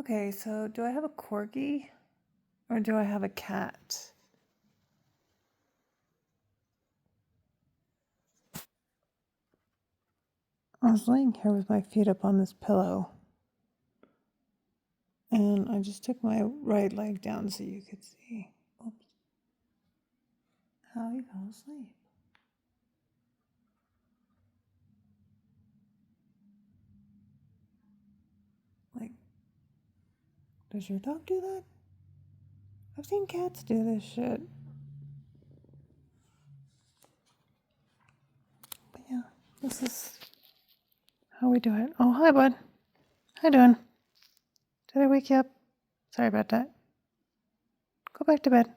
Okay, so do I have a corgi or do I have a cat? I was laying here with my feet up on this pillow and I just took my right leg down so you could see. Oops. How he fell asleep. Like, does your dog do that? I've seen cats do this shit. But yeah, this is how we do it. Oh, hi, bud. How you doing? Did I wake you up? Sorry about that. Go back to bed.